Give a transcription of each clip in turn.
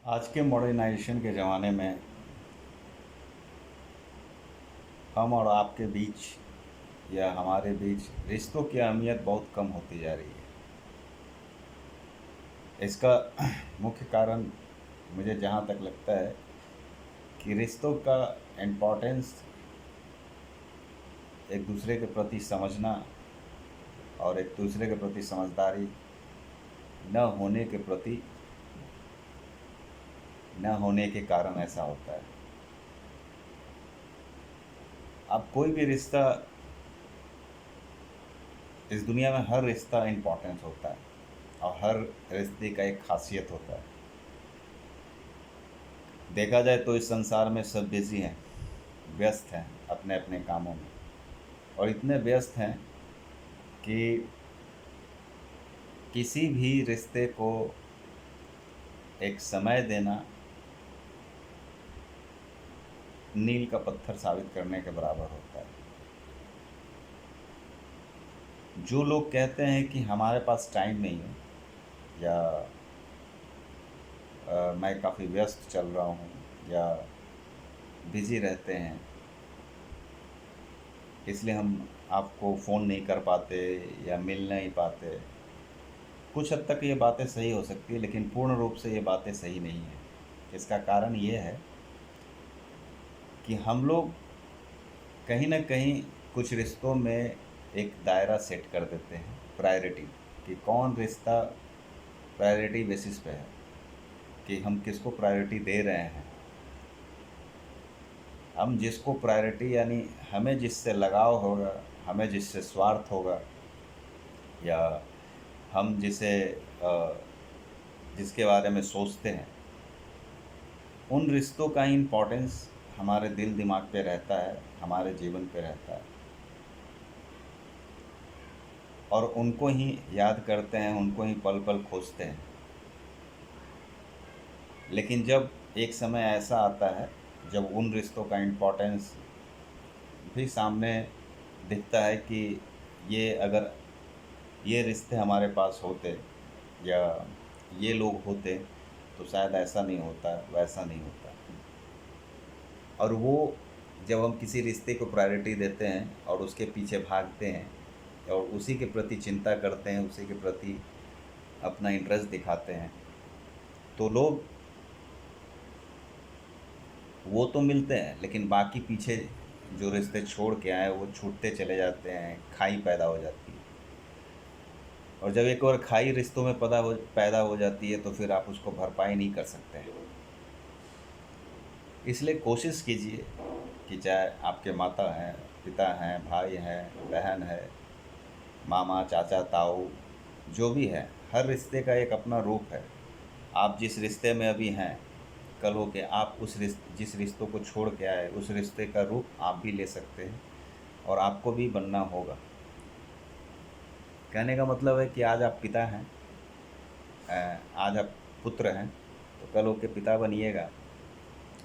आज के मॉडर्नाइजेशन के ज़माने में हम और आपके बीच या हमारे बीच रिश्तों की अहमियत बहुत कम होती जा रही है। इसका मुख्य कारण मुझे जहाँ तक लगता है कि रिश्तों का इम्पोर्टेंस एक दूसरे के प्रति समझना और एक दूसरे के प्रति समझदारी न होने के प्रति न होने के कारण ऐसा होता है। अब कोई भी रिश्ता, इस दुनिया में हर रिश्ता इम्पोर्टेंस होता है और हर रिश्ते का एक खासियत होता है। देखा जाए तो इस संसार में सब बिज़ी हैं, व्यस्त हैं अपने अपने कामों में, और इतने व्यस्त हैं कि किसी भी रिश्ते को एक समय देना नील का पत्थर साबित करने के बराबर होता है। जो लोग कहते हैं कि हमारे पास टाइम नहीं है या मैं काफ़ी व्यस्त चल रहा हूँ या बिज़ी रहते हैं, इसलिए हम आपको फ़ोन नहीं कर पाते या मिल नहीं पाते, कुछ हद तक ये बातें सही हो सकती है, लेकिन पूर्ण रूप से ये बातें सही नहीं हैं। इसका कारण ये है कि हम लोग कहीं न कहीं कुछ रिश्तों में एक दायरा सेट कर देते हैं, प्रायोरिटी, कि कौन रिश्ता प्रायोरिटी बेसिस पे है, कि हम किसको प्रायोरिटी दे रहे हैं। हम जिसको प्रायोरिटी, यानी हमें जिससे लगाव होगा, हमें जिससे स्वार्थ होगा, या हम जिसके बारे में सोचते हैं, उन रिश्तों का ही इम्पोर्टेंस हमारे दिल दिमाग पे रहता है, हमारे जीवन पे रहता है, और उनको ही याद करते हैं, उनको ही पल पल खोजते हैं। लेकिन जब एक समय ऐसा आता है जब उन रिश्तों का इम्पोर्टेंस भी सामने दिखता है कि अगर ये रिश्ते हमारे पास होते या ये लोग होते तो शायद ऐसा नहीं होता, वैसा नहीं होता। और वो जब हम किसी रिश्ते को प्रायोरिटी देते हैं और उसके पीछे भागते हैं और उसी के प्रति चिंता करते हैं, उसी के प्रति अपना इंटरेस्ट दिखाते हैं, तो लोग वो तो मिलते हैं, लेकिन बाकी पीछे जो रिश्ते छोड़ के आए वो छूटते चले जाते हैं, खाई पैदा हो जाती है। और जब एक और खाई रिश्तों में पैदा हो जाती है तो फिर आप उसको भरपाई नहीं कर सकते हैं। इसलिए कोशिश कीजिए कि चाहे आपके माता हैं, पिता हैं, भाई हैं, बहन है, मामा, चाचा, ताऊ, जो भी है, हर रिश्ते का एक अपना रूप है। आप जिस रिश्ते में अभी हैं, कल हो के आप जिस रिश्तों को छोड़ के आए उस रिश्ते का रूप आप भी ले सकते हैं और आपको भी बनना होगा। कहने का मतलब है कि आज आप पिता हैं, आज आप पुत्र हैं, तो कल हो के पिता बनिएगा।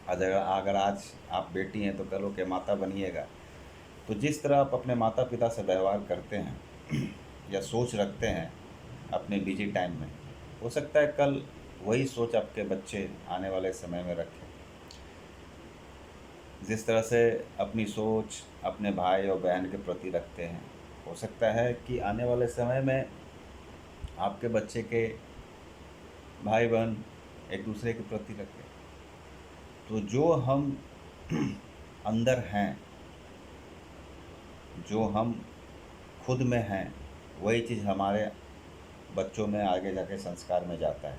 अगर आज आप बेटी हैं तो कल हो के माता बनिएगा। तो जिस तरह आप अपने माता पिता से व्यवहार करते हैं या सोच रखते हैं अपने बिजी टाइम में, हो सकता है कल वही सोच आपके बच्चे आने वाले समय में रखें। जिस तरह से अपनी सोच अपने भाई और बहन के प्रति रखते हैं, हो सकता है कि आने वाले समय में आपके बच्चे के भाई बहन एक दूसरे के प्रति रखें। तो जो हम अंदर हैं, जो हम खुद में हैं, वही चीज़ हमारे बच्चों में आगे जाके संस्कार में जाता है।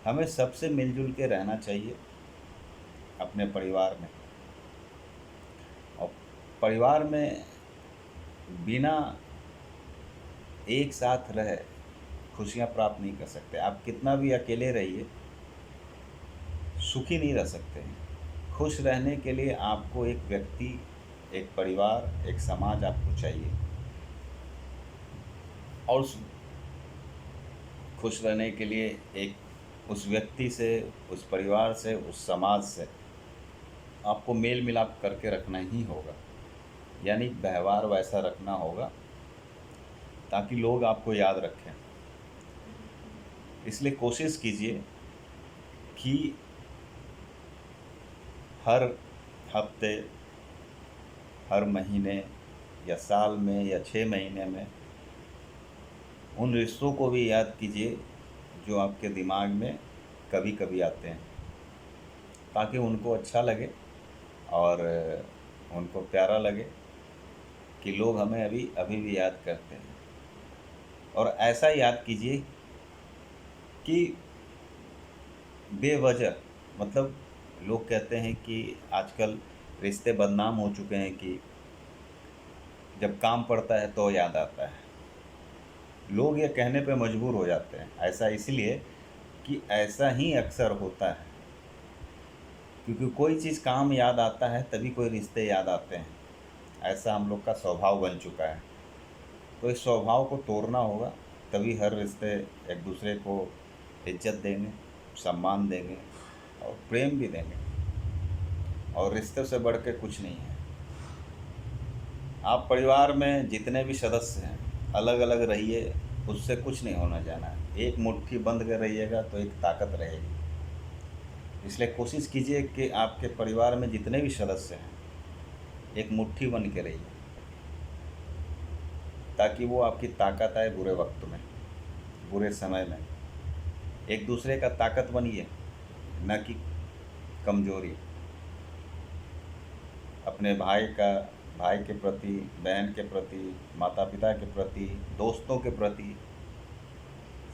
हमें सबसे मिलजुल के रहना चाहिए अपने परिवार में, और परिवार में बिना एक साथ रहे खुशियाँ प्राप्त नहीं कर सकते। आप कितना भी अकेले रहिए, सुखी नहीं रह सकते हैं। खुश रहने के लिए आपको एक व्यक्ति, एक परिवार, एक समाज आपको चाहिए। और खुश रहने के लिए उस व्यक्ति से, उस परिवार से, उस समाज से आपको मेल मिलाप करके रखना ही होगा, यानी व्यवहार वैसा रखना होगा ताकि लोग आपको याद रखें। इसलिए कोशिश कीजिए कि हर हफ्ते, हर महीने या साल में या 6 महीने में उन रिश्तों को भी याद कीजिए जो आपके दिमाग में कभी कभी आते हैं, ताकि उनको अच्छा लगे और उनको प्यारा लगे कि लोग हमें अभी अभी भी याद करते हैं। और ऐसा याद कीजिए कि बेवजह, मतलब लोग कहते हैं कि आजकल रिश्ते बदनाम हो चुके हैं कि जब काम पड़ता है तो याद आता है। लोग ये कहने पे मजबूर हो जाते हैं, ऐसा इसलिए कि ऐसा ही अक्सर होता है, क्योंकि कोई चीज़ काम याद आता है तभी कोई रिश्ते याद आते हैं। ऐसा हम लोग का स्वभाव बन चुका है। तो इस स्वभाव को तोड़ना होगा, तभी हर रिश्ते एक दूसरे को इज्जत देंगे, सम्मान देंगे और प्रेम भी देंगे। और रिश्ते से बढ़ के कुछ नहीं है। आप परिवार में जितने भी सदस्य हैं अलग अलग रहिए, उससे कुछ नहीं होना जाना है। एक मुट्ठी बंध कर रहिएगा तो एक ताकत रहेगी। इसलिए कोशिश कीजिए कि आपके परिवार में जितने भी सदस्य हैं एक मुट्ठी बन के रहिए, ताकि वो आपकी ताकत आए बुरे वक्त में, बुरे समय में। एक दूसरे का ताकत बनिए, न कि कमजोरी। अपने भाई के प्रति, बहन के प्रति, माता पिता के प्रति, दोस्तों के प्रति,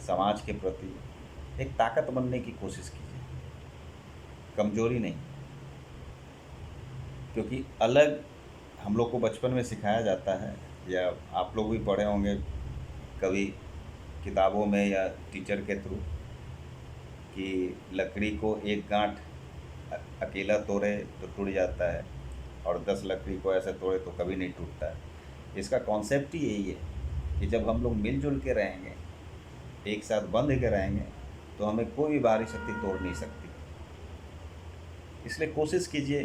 समाज के प्रति एक ताकत बनने की कोशिश कीजिए, कमजोरी नहीं। क्योंकि अलग हम लोग को बचपन में सिखाया जाता है, या आप लोग भी पढ़े होंगे कभी किताबों में या टीचर के थ्रू, कि लकड़ी को एक गांठ अकेला तोड़े तो टूट जाता है और 10 लकड़ी को ऐसे तोड़े तो कभी नहीं टूटता है। इसका कॉन्सेप्ट ही यही है कि जब हम लोग मिलजुल के रहेंगे, एक साथ बंध के रहेंगे, तो हमें कोई भी बाहरी शक्ति तोड़ नहीं सकती। इसलिए कोशिश कीजिए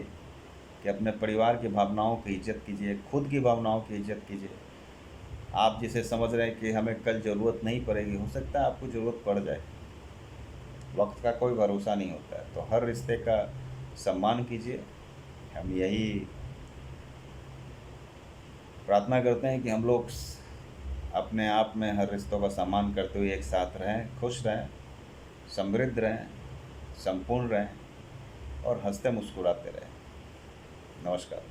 कि अपने परिवार की भावनाओं की इज्जत कीजिए, खुद की भावनाओं की इज्जत कीजिए। आप जिसे समझ रहे हैं कि हमें कल ज़रूरत नहीं पड़ेगी, हो सकता है आपको ज़रूरत पड़ जाए। वक्त का कोई भरोसा नहीं होता है। तो हर रिश्ते का सम्मान कीजिए। हम यही प्रार्थना करते हैं कि हम लोग अपने आप में हर रिश्तों का सम्मान करते हुए एक साथ रहें, खुश रहें, समृद्ध रहें, संपूर्ण रहें और हंसते मुस्कुराते रहें। नमस्कार।